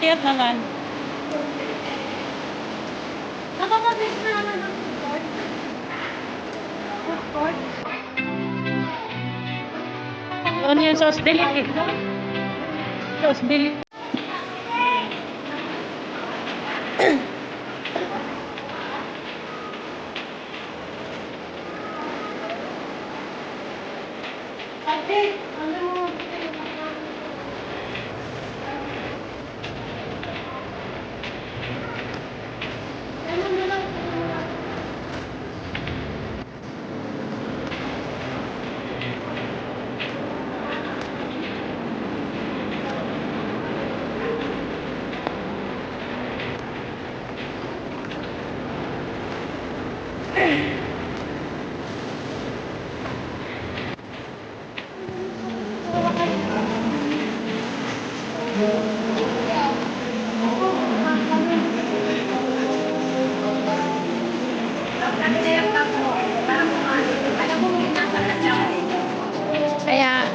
Cute naman. Nakakabis na naman ang food court. Food court. Ano yung sauce deli? Sauce deli. Ate, ano mo? Ano na lang? Kaya,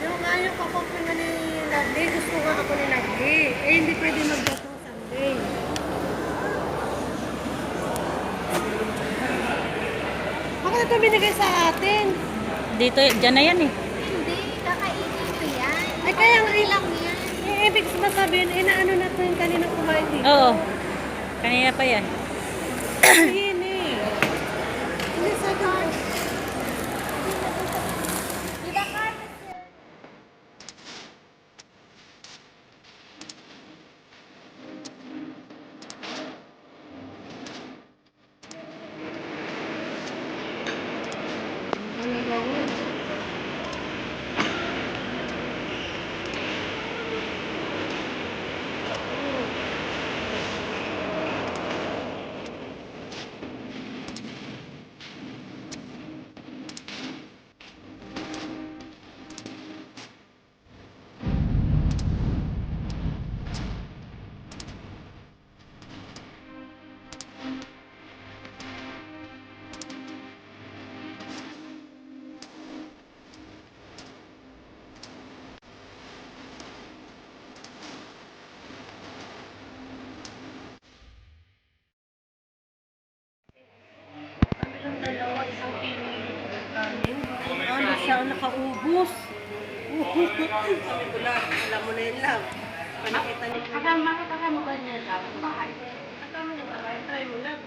Yung nga yung kapapin na ni Lovely, gusto nga ako ni Lovely. Eh, hindi pwede magdatong Sunday. Bakit ito binigay sa atin? dito, dyan na yan eh. Hindi, kakainin ko yan. Ay, kaya nga Lang yan. ibig sabihin, inaano na ito yung kanina kumain dito. Oo. Kanina pa yan. Yun eh. Hindi sa akin. Di ba, Carlos? Sabi ko lang, alam mo na yun lang. Panakita niya. Makita ka mo ba niya sa bahay? Try mo lang.